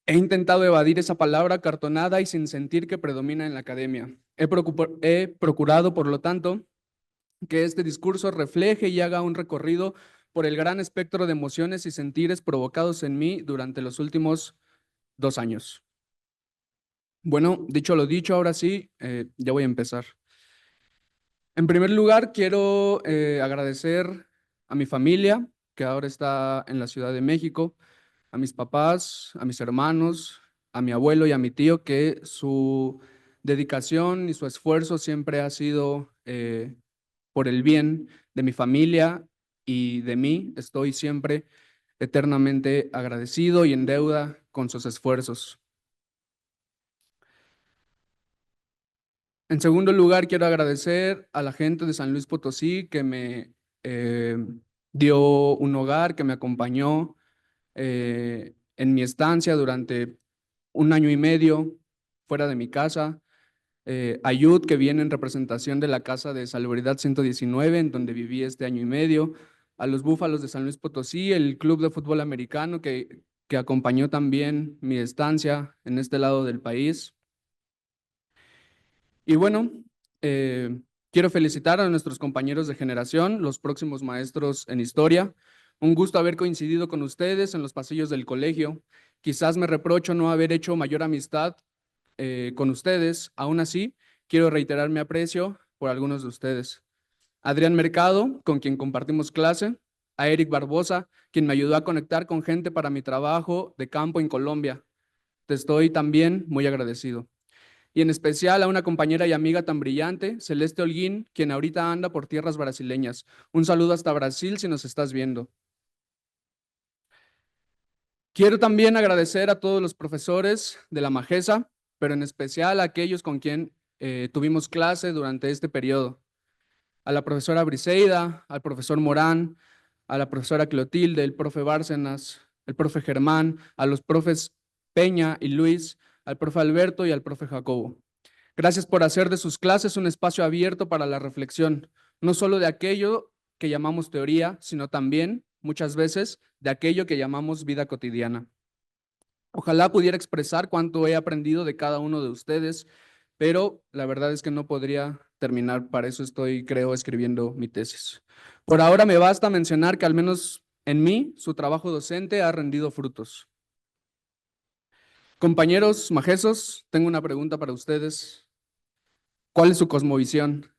he intentado evadir esa palabra cartonada y sin sentir que predomina en la academia. He procurado, por lo tanto, que este discurso refleje y haga un recorrido por el gran espectro de emociones y sentires provocados en mí durante los últimos 2 años. Bueno, dicho lo dicho, ahora sí, ya voy a empezar. En primer lugar, quiero agradecer a mi familia, que ahora está en la Ciudad de México, a mis papás, a mis hermanos, a mi abuelo y a mi tío, que su dedicación y su esfuerzo siempre ha sido por el bien de mi familia y de mí. Estoy siempre eternamente agradecido y en deuda con sus esfuerzos. En segundo lugar, quiero agradecer a la gente de San Luis Potosí que me dio un hogar, que me acompañó en mi estancia durante 1 año y medio fuera de mi casa. Ayud, que viene en representación de la Casa de Salubridad 119, en donde viví este 1 año y medio. A los Búfalos de San Luis Potosí, el Club de Fútbol Americano, que acompañó también mi estancia en este lado del país. Y bueno, quiero felicitar a nuestros compañeros de generación, los próximos maestros en historia. Un gusto haber coincidido con ustedes en los pasillos del colegio. Quizás me reprocho no haber hecho mayor amistad con ustedes. Aún así, quiero reiterar mi aprecio por algunos de ustedes. Adrián Mercado, con quien compartimos clase. A Eric Barbosa, quien me ayudó a conectar con gente para mi trabajo de campo en Colombia. Te estoy también muy agradecido. Y en especial a una compañera y amiga tan brillante, Celeste Holguín, quien ahorita anda por tierras brasileñas. Un saludo hasta Brasil si nos estás viendo. Quiero también agradecer a todos los profesores de la Majesa, pero en especial a aquellos con quien tuvimos clase durante este periodo. A la profesora Briseida, al profesor Morán, a la profesora Clotilde, el profe Bárcenas, el profe Germán, a los profes Peña y Luis, al profe Alberto y al profe Jacobo. Gracias por hacer de sus clases un espacio abierto para la reflexión, no solo de aquello que llamamos teoría, sino también, muchas veces, de aquello que llamamos vida cotidiana. Ojalá pudiera expresar cuánto he aprendido de cada uno de ustedes, pero la verdad es que no podría terminar. Para eso estoy, creo, escribiendo mi tesis. Por ahora me basta mencionar que al menos en mí, su trabajo docente ha rendido frutos. Compañeros majesos, tengo una pregunta para ustedes. ¿Cuál es su cosmovisión?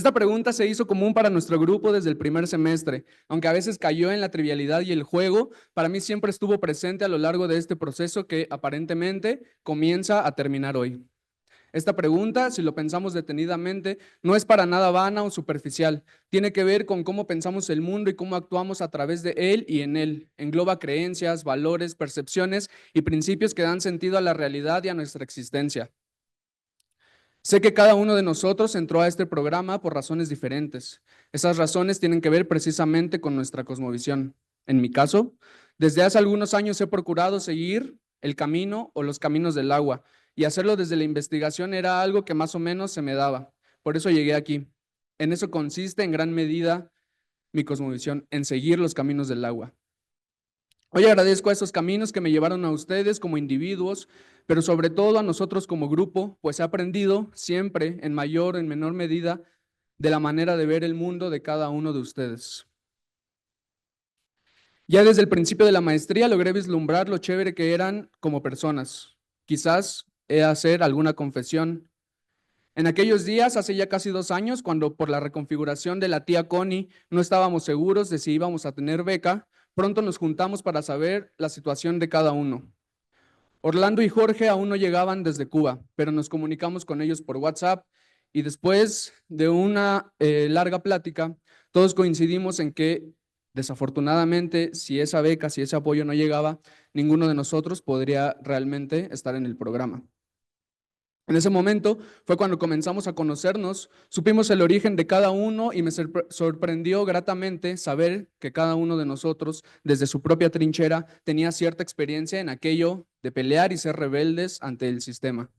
Esta pregunta se hizo común para nuestro grupo desde el primer semestre, aunque a veces cayó en la trivialidad y el juego, para mí siempre estuvo presente a lo largo de este proceso que aparentemente comienza a terminar hoy. Esta pregunta, si lo pensamos detenidamente, no es para nada vana o superficial. Tiene que ver con cómo pensamos el mundo y cómo actuamos a través de él y en él. Engloba creencias, valores, percepciones y principios que dan sentido a la realidad y a nuestra existencia. Sé que cada uno de nosotros entró a este programa por razones diferentes. Esas razones tienen que ver precisamente con nuestra cosmovisión. En mi caso, desde hace algunos años he procurado seguir el camino o los caminos del agua, y hacerlo desde la investigación era algo que más o menos se me daba. Por eso llegué aquí. En eso consiste en gran medida mi cosmovisión, en seguir los caminos del agua. Hoy agradezco a esos caminos que me llevaron a ustedes como individuos, pero sobre todo a nosotros como grupo, pues he aprendido siempre en mayor o en menor medida de la manera de ver el mundo de cada uno de ustedes. Ya desde el principio de la maestría logré vislumbrar lo chévere que eran como personas. Quizás he de hacer alguna confesión. En aquellos días, hace ya casi 2 años, cuando por la reconfiguración de la tía Connie no estábamos seguros de si íbamos a tener beca, pronto nos juntamos para saber la situación de cada uno. Orlando y Jorge aún no llegaban desde Cuba, pero nos comunicamos con ellos por WhatsApp y después de una larga plática, todos coincidimos en que desafortunadamente, si esa beca, si ese apoyo no llegaba, ninguno de nosotros podría realmente estar en el programa. En ese momento fue cuando comenzamos a conocernos, supimos el origen de cada uno y me sorprendió gratamente saber que cada uno de nosotros, desde su propia trinchera, tenía cierta experiencia en aquello de pelear y ser rebeldes ante el sistema.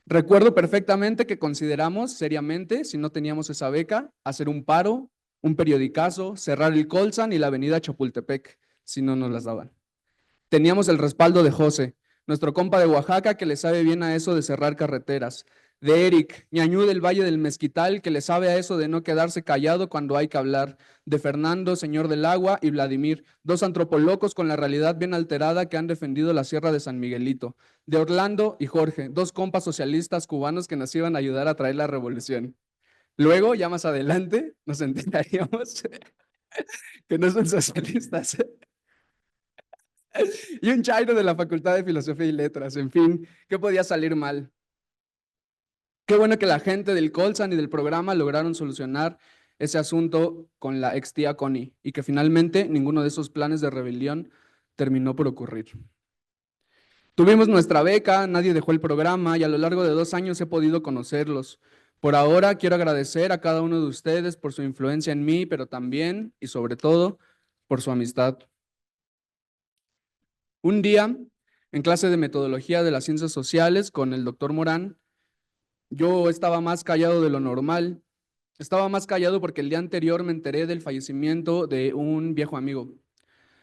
Recuerdo perfectamente que consideramos seriamente, si no teníamos esa beca, hacer un paro, un periodicazo, cerrar el Colsan y la avenida Chapultepec, si no nos las daban. Teníamos el respaldo de José, nuestro compa de Oaxaca, que le sabe bien a eso de cerrar carreteras, de Eric, ñañú del Valle del Mezquital, que le sabe a eso de no quedarse callado cuando hay que hablar, de Fernando, señor del agua, y Vladimir, 2 antropolocos con la realidad bien alterada que han defendido la Sierra de San Miguelito, de Orlando y Jorge, 2 compas socialistas cubanos que nos iban a ayudar a traer la revolución. Luego, ya más adelante, nos enteraríamos que no son socialistas. Y un chairo de la Facultad de Filosofía y Letras, en fin, ¿qué podía salir mal? Qué bueno que la gente del Colsan y del programa lograron solucionar ese asunto con la ex tía Connie y que finalmente ninguno de esos planes de rebelión terminó por ocurrir. Tuvimos nuestra beca, nadie dejó el programa y a lo largo de 2 años he podido conocerlos. Por ahora quiero agradecer a cada uno de ustedes por su influencia en mí, pero también y sobre todo por su amistad. Un día, en clase de metodología de las ciencias sociales con el doctor Morán, yo estaba más callado de lo normal. Estaba más callado porque el día anterior me enteré del fallecimiento de un viejo amigo.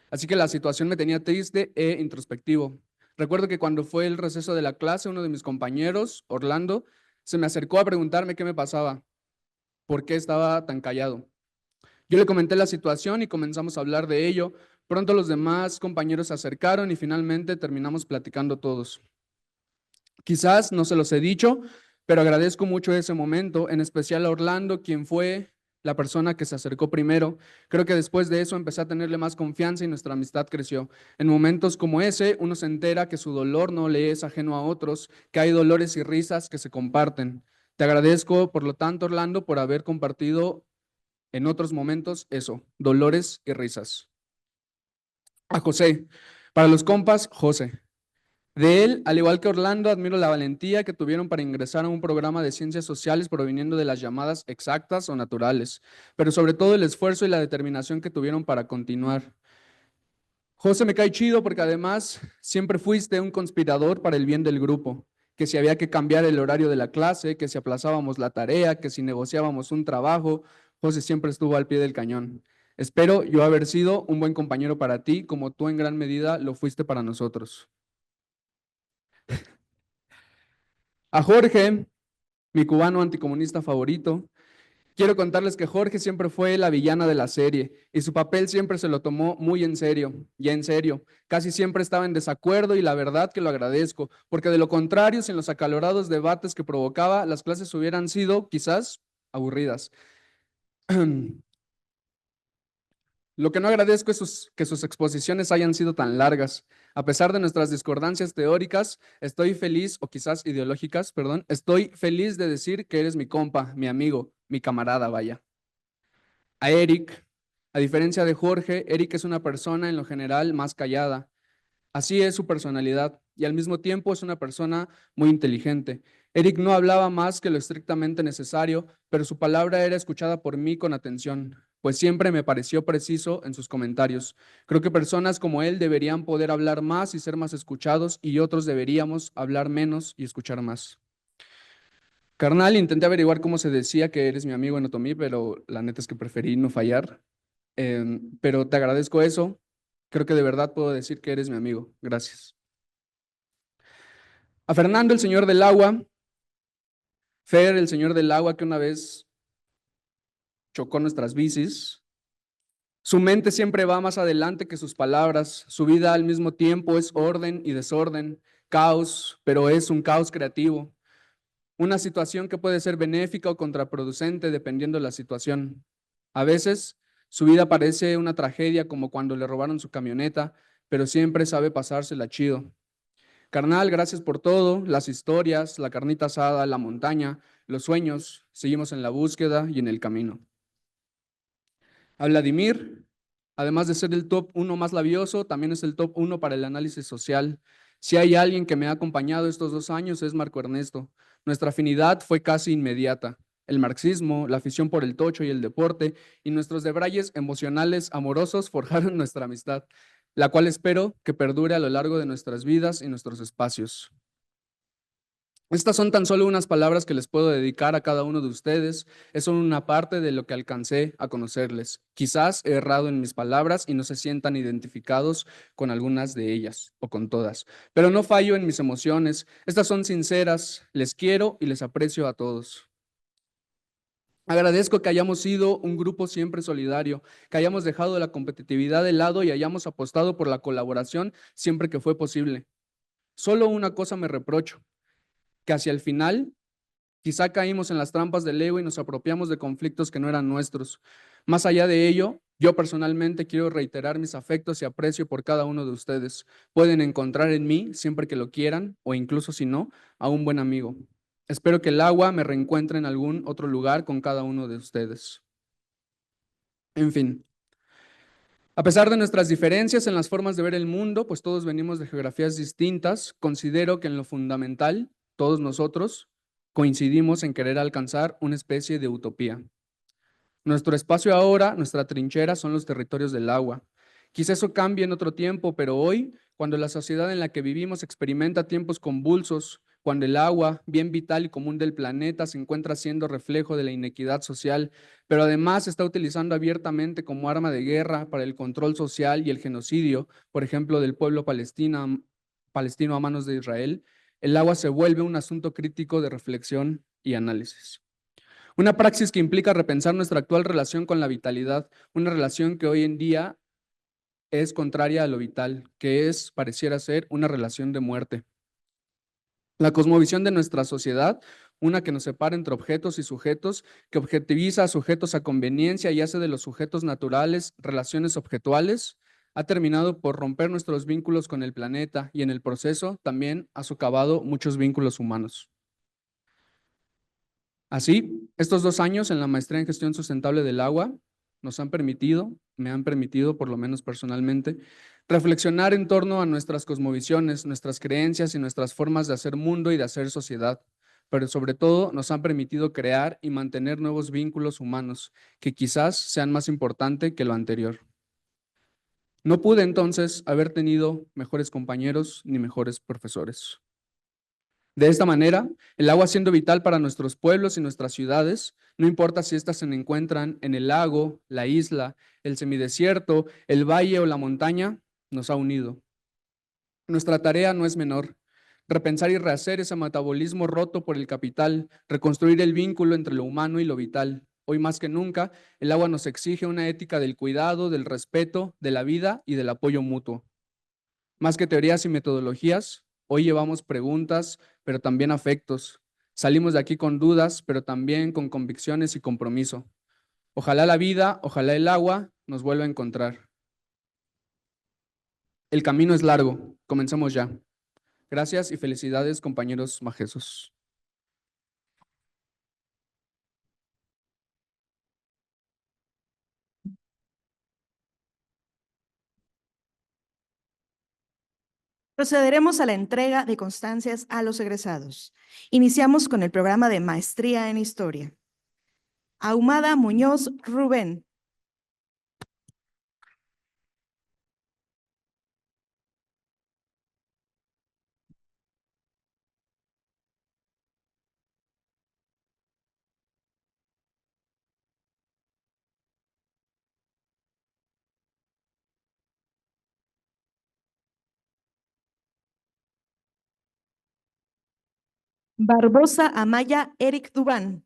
Así que la situación me tenía triste e introspectivo. Recuerdo que cuando fue el receso de la clase, uno de mis compañeros, Orlando, se me acercó a preguntarme qué me pasaba, por qué estaba tan callado. Yo le comenté la situación y comenzamos a hablar de ello. Pronto los demás compañeros se acercaron y finalmente terminamos platicando todos. Quizás no se los he dicho, pero agradezco mucho ese momento, en especial a Orlando, quien fue la persona que se acercó primero. Creo que después de eso empecé a tenerle más confianza y nuestra amistad creció. En momentos como ese, uno se entera que su dolor no le es ajeno a otros, que hay dolores y risas que se comparten. Te agradezco, por lo tanto, Orlando, por haber compartido en otros momentos eso, dolores y risas. A José, para los compas, José. De él, al igual que Orlando, admiro la valentía que tuvieron para ingresar a un programa de ciencias sociales proveniendo de las llamadas exactas o naturales, pero sobre todo el esfuerzo y la determinación que tuvieron para continuar. José me cae chido porque además siempre fuiste un conspirador para el bien del grupo, que si había que cambiar el horario de la clase, que si aplazábamos la tarea, que si negociábamos un trabajo, José siempre estuvo al pie del cañón. Espero yo haber sido un buen compañero para ti, como tú en gran medida lo fuiste para nosotros. A Jorge, mi cubano anticomunista favorito, quiero contarles que Jorge siempre fue la villana de la serie y su papel siempre se lo tomó muy en serio, y en serio. Casi siempre estaba en desacuerdo y la verdad que lo agradezco, porque de lo contrario, sin los acalorados debates que provocaba, las clases hubieran sido quizás aburridas. Lo que no agradezco es que sus exposiciones hayan sido tan largas. A pesar de nuestras discordancias teóricas, estoy feliz, o quizás ideológicas, perdón, estoy feliz de decir que eres mi compa, mi amigo, mi camarada, vaya. A Eric, a diferencia de Jorge, Eric es una persona en lo general más callada. Así es su personalidad y al mismo tiempo es una persona muy inteligente. Eric no hablaba más que lo estrictamente necesario, pero su palabra era escuchada por mí con atención, pues siempre me pareció preciso en sus comentarios. Creo que personas como él deberían poder hablar más y ser más escuchados y otros deberíamos hablar menos y escuchar más. Carnal, intenté averiguar cómo se decía que eres mi amigo en Otomí, pero la neta es que preferí no fallar. Pero te agradezco eso. Creo que de verdad puedo decir que eres mi amigo. Gracias. A Fernando, el señor del agua. Fer, el señor del agua, que una vez chocó nuestras bicis. Su mente siempre va más adelante que sus palabras. Su vida al mismo tiempo es orden y desorden, caos, pero es un caos creativo. Una situación que puede ser benéfica o contraproducente dependiendo de la situación. A veces su vida parece una tragedia como cuando le robaron su camioneta, pero siempre sabe pasársela chido. Carnal, gracias por todo, las historias, la carnita asada, la montaña, los sueños. Seguimos en la búsqueda y en el camino. A Vladimir, además de ser el top 1 más labioso, también es el top 1 para el análisis social. Si hay alguien que me ha acompañado estos 2 años es Marco Ernesto. Nuestra afinidad fue casi inmediata. El marxismo, la afición por el tocho y el deporte y nuestros debrayes emocionales amorosos forjaron nuestra amistad, la cual espero que perdure a lo largo de nuestras vidas y nuestros espacios. Estas son tan solo unas palabras que les puedo dedicar a cada uno de ustedes. Es solo una parte de lo que alcancé a conocerles. Quizás he errado en mis palabras y no se sientan identificados con algunas de ellas o con todas, pero no fallo en mis emociones. Estas son sinceras, les quiero y les aprecio a todos. Agradezco que hayamos sido un grupo siempre solidario, que hayamos dejado la competitividad de lado y hayamos apostado por la colaboración siempre que fue posible. Solo una cosa me reprocho, que hacia el final quizá caímos en las trampas del ego y nos apropiamos de conflictos que no eran nuestros. Más allá de ello, yo personalmente quiero reiterar mis afectos y aprecio por cada uno de ustedes. Pueden encontrar en mí, siempre que lo quieran, o incluso si no, a un buen amigo. Espero que el agua me reencuentre en algún otro lugar con cada uno de ustedes. En fin, a pesar de nuestras diferencias en las formas de ver el mundo, pues todos venimos de geografías distintas, considero que en lo fundamental, todos nosotros coincidimos en querer alcanzar una especie de utopía. Nuestro espacio ahora, nuestra trinchera, son los territorios del agua. Quizá eso cambie en otro tiempo, pero hoy, cuando la sociedad en la que vivimos experimenta tiempos convulsos, cuando el agua, bien vital y común del planeta, se encuentra siendo reflejo de la inequidad social, pero además se está utilizando abiertamente como arma de guerra para el control social y el genocidio, por ejemplo, del pueblo palestino a manos de Israel, el agua se vuelve un asunto crítico de reflexión y análisis. Una praxis que implica repensar nuestra actual relación con la vitalidad, una relación que hoy en día es contraria a lo vital, que pareciera ser una relación de muerte. La cosmovisión de nuestra sociedad, una que nos separa entre objetos y sujetos, que objetiviza a sujetos a conveniencia y hace de los sujetos naturales relaciones objetuales, ha terminado por romper nuestros vínculos con el planeta y en el proceso también ha socavado muchos vínculos humanos. Así, estos 2 años en la maestría en gestión sustentable del agua me han permitido, por lo menos personalmente, reflexionar en torno a nuestras cosmovisiones, nuestras creencias y nuestras formas de hacer mundo y de hacer sociedad, pero sobre todo nos han permitido crear y mantener nuevos vínculos humanos que quizás sean más importantes que lo anterior. No pude entonces haber tenido mejores compañeros ni mejores profesores. De esta manera, el agua siendo vital para nuestros pueblos y nuestras ciudades, no importa si éstas se encuentran en el lago, la isla, el semidesierto, el valle o la montaña, nos ha unido. Nuestra tarea no es menor. Repensar y rehacer ese metabolismo roto por el capital, reconstruir el vínculo entre lo humano y lo vital. Hoy más que nunca, el agua nos exige una ética del cuidado, del respeto, de la vida y del apoyo mutuo. Más que teorías y metodologías, hoy llevamos preguntas, pero también afectos. Salimos de aquí con dudas, pero también con convicciones y compromiso. Ojalá la vida, ojalá el agua nos vuelva a encontrar. El camino es largo, comencemos ya. Gracias y felicidades, compañeros majesos. Procederemos a la entrega de constancias a los egresados. Iniciamos con el programa de Maestría en Historia. Ahumada Muñoz Rubén. Barbosa Amaya Eric Dubán.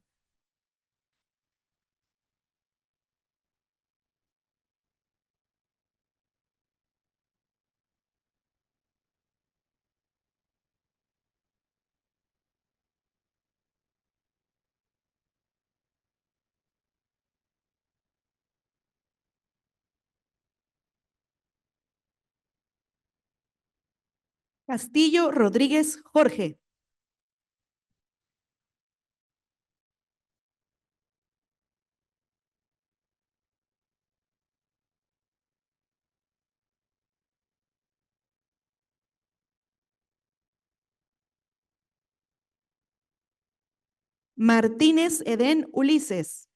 Castillo Rodríguez Jorge. Martínez Edén Ulises.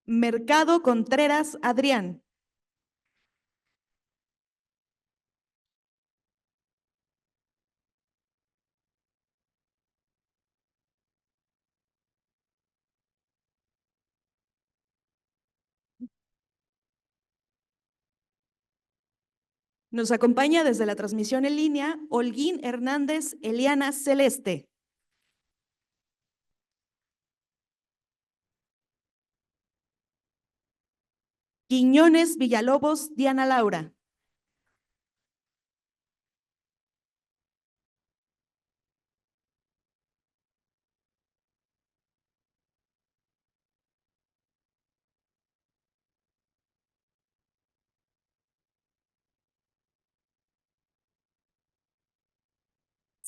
Mercado Contreras Adrián. Nos acompaña desde la transmisión en línea Holguín Hernández Eliana Celeste. Quiñones Villalobos Diana Laura.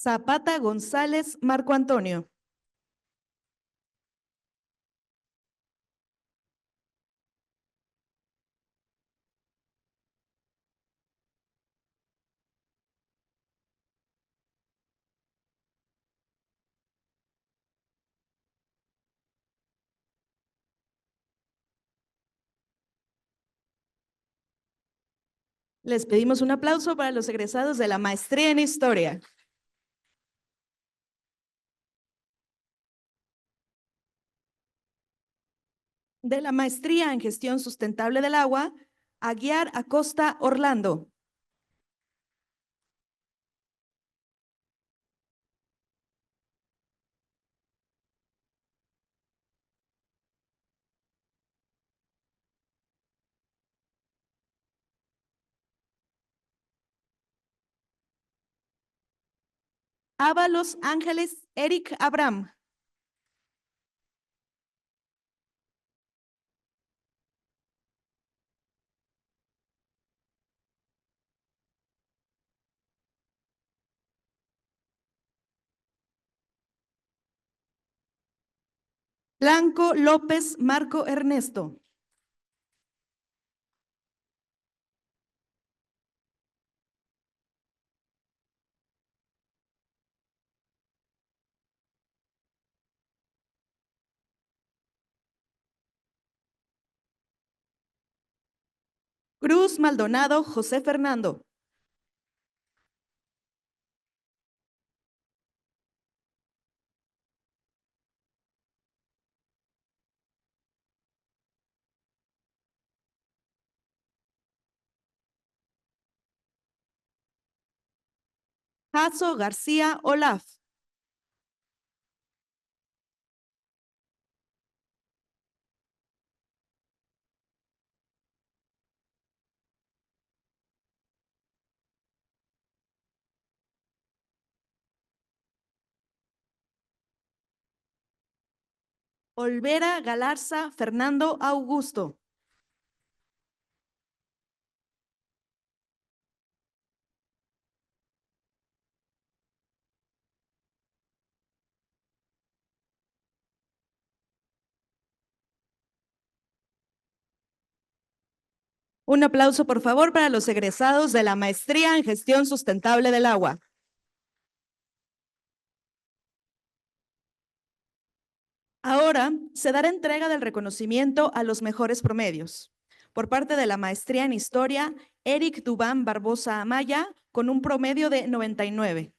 Zapata González Marco Antonio. Les pedimos un aplauso para los egresados de la Maestría en Historia. De la Maestría en Gestión Sustentable del Agua, Aguiar Acosta Orlando. Ábalos Ángeles Eric Abraham. Blanco López Marco Ernesto. Cruz Maldonado José Fernando. Jasso García Olaf. Olvera Galarza Fernando Augusto. Un aplauso, por favor, para los egresados de la Maestría en Gestión Sustentable del Agua. Ahora se dará entrega del reconocimiento a los mejores promedios. Por parte de la Maestría en Historia, Eric Dubán Barbosa Amaya, con un promedio de 99.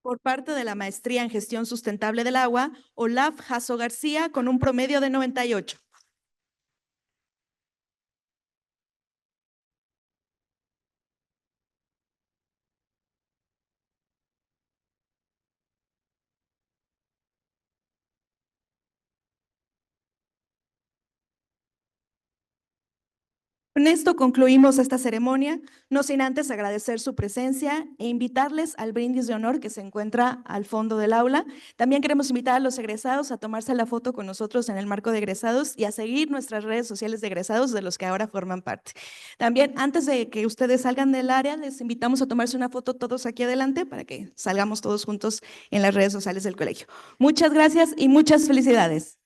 Por parte de la Maestría en Gestión Sustentable del Agua, Olaf Jasso García, con un promedio de 98. Con esto concluimos esta ceremonia, no sin antes agradecer su presencia e invitarles al brindis de honor que se encuentra al fondo del aula. También queremos invitar a los egresados a tomarse la foto con nosotros en el marco de egresados y a seguir nuestras redes sociales de egresados de los que ahora forman parte. También, antes de que ustedes salgan del área, les invitamos a tomarse una foto todos aquí adelante para que salgamos todos juntos en las redes sociales del colegio. Muchas gracias y muchas felicidades.